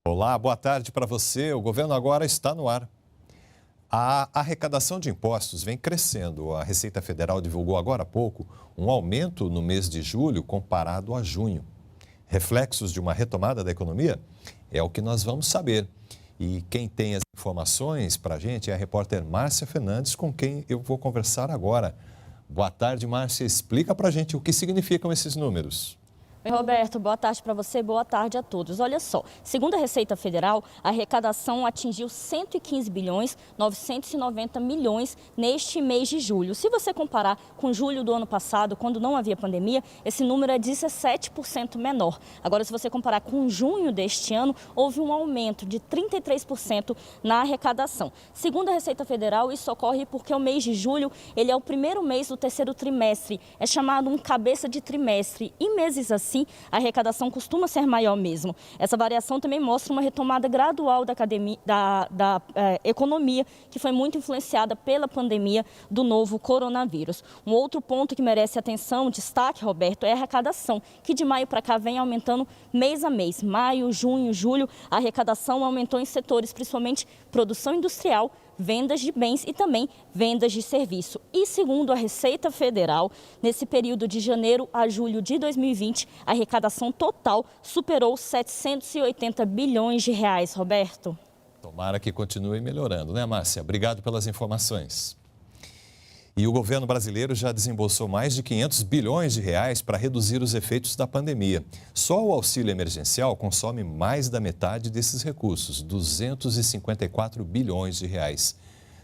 Olá, boa tarde para você. O governo agora está no ar. A arrecadação de impostos vem crescendo. A Receita Federal divulgou agora há pouco um aumento no mês de julho comparado a junho. Reflexos de uma retomada da economia? É o que nós vamos saber. E quem tem as informações para a gente é a repórter Márcia Fernandes, com quem eu vou conversar agora. Boa tarde, Márcia. Explica para a gente o que significam esses números. Oi, Roberto, boa tarde para você, boa tarde a todos. Olha só, segundo a Receita Federal, a arrecadação atingiu 115 bilhões 990 milhões neste mês de julho. Se você comparar com julho do ano passado, quando não havia pandemia, esse número é 17% menor. Agora, se você comparar com junho deste ano, houve um aumento de 33% na arrecadação. Segundo a Receita Federal, isso ocorre porque o mês de julho ele é o primeiro mês do terceiro trimestre, é chamado um cabeça de trimestre, e meses assim, a arrecadação costuma ser maior mesmo. Essa variação também mostra uma retomada gradual da economia, que foi muito influenciada pela pandemia do novo coronavírus. Um outro ponto que merece atenção, destaque, Roberto, é a arrecadação, que de maio para cá vem aumentando mês a mês. Maio, junho, julho, a arrecadação aumentou em setores, principalmente produção industrial, vendas de bens e também vendas de serviço. E segundo a Receita Federal, nesse período de janeiro a julho de 2020, a arrecadação total superou 780 bilhões de reais, Roberto. Tomara que continue melhorando, né, Márcia? Obrigado pelas informações. E o governo brasileiro já desembolsou mais de 500 bilhões de reais para reduzir os efeitos da pandemia. Só o auxílio emergencial consome mais da metade desses recursos, 254 bilhões de reais.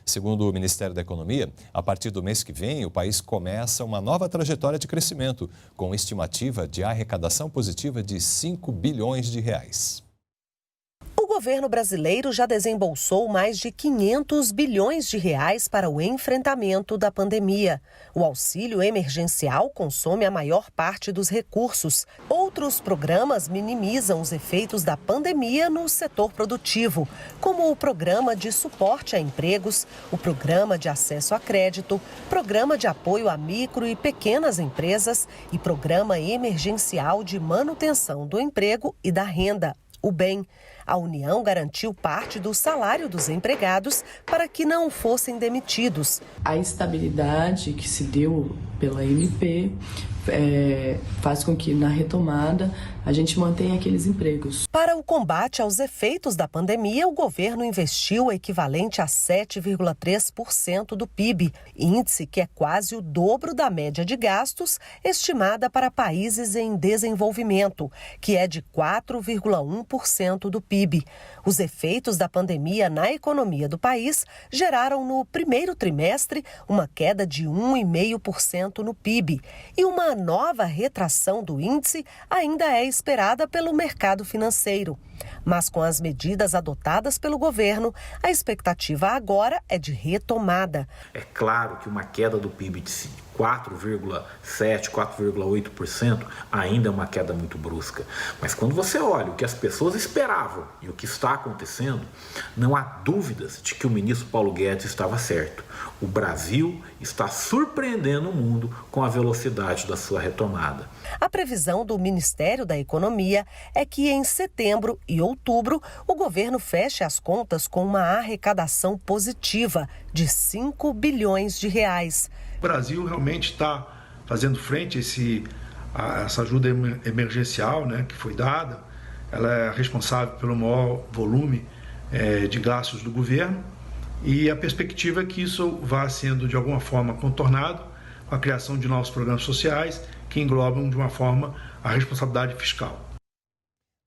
Segundo o Ministério da Economia, a partir do mês que vem, o país começa uma nova trajetória de crescimento, com estimativa de arrecadação positiva de 5 bilhões de reais. O governo brasileiro já desembolsou mais de 500 bilhões de reais para o enfrentamento da pandemia. O auxílio emergencial consome a maior parte dos recursos. Outros programas minimizam os efeitos da pandemia no setor produtivo, como o Programa de Suporte a Empregos, o Programa de Acesso a Crédito, Programa de Apoio a Micro e Pequenas Empresas e Programa Emergencial de Manutenção do Emprego e da Renda, o BEM. A União garantiu parte do salário dos empregados para que não fossem demitidos. A estabilidade que se deu pela MP faz com que na retomada a gente mantenha aqueles empregos. Para o combate aos efeitos da pandemia, o governo investiu o equivalente a 7,3% do PIB, índice que é quase o dobro da média de gastos estimada para países em desenvolvimento, que é de 4,1% do PIB. Os efeitos da pandemia na economia do país geraram no primeiro trimestre uma queda de 1,5% no PIB e uma nova retração do índice ainda é esperada pelo mercado financeiro. Mas com as medidas adotadas pelo governo, a expectativa agora é de retomada. É claro que uma queda do PIB de 4,7%, 4,8% ainda é uma queda muito brusca. Mas quando você olha o que as pessoas esperavam e o que está acontecendo, não há dúvidas de que o ministro Paulo Guedes estava certo. O Brasil está surpreendendo o mundo com a velocidade da sua retomada. A previsão do Ministério da Economia é que em setembro e outubro o governo feche as contas com uma arrecadação positiva de 5 bilhões de reais. O Brasil realmente está fazendo frente a essa ajuda emergencial, né, que foi dada. Ela é responsável pelo maior volume de gastos do governo e a perspectiva é que isso vá sendo de alguma forma contornado com a criação de novos programas sociais que englobam de uma forma a responsabilidade fiscal.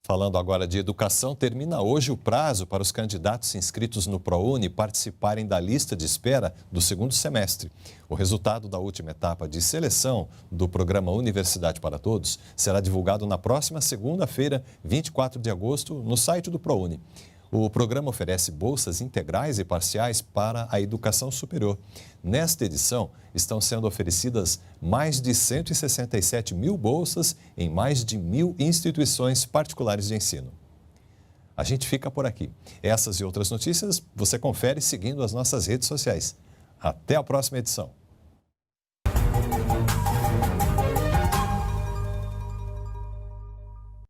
Falando agora de educação, termina hoje o prazo para os candidatos inscritos no ProUni participarem da lista de espera do segundo semestre. O resultado da última etapa de seleção do programa Universidade para Todos será divulgado na próxima segunda-feira, 24 de agosto, no site do ProUni. O programa oferece bolsas integrais e parciais para a educação superior. Nesta edição, estão sendo oferecidas mais de 167 mil bolsas em mais de 1.000 instituições particulares de ensino. A gente fica por aqui. Essas e outras notícias você confere seguindo as nossas redes sociais. Até a próxima edição.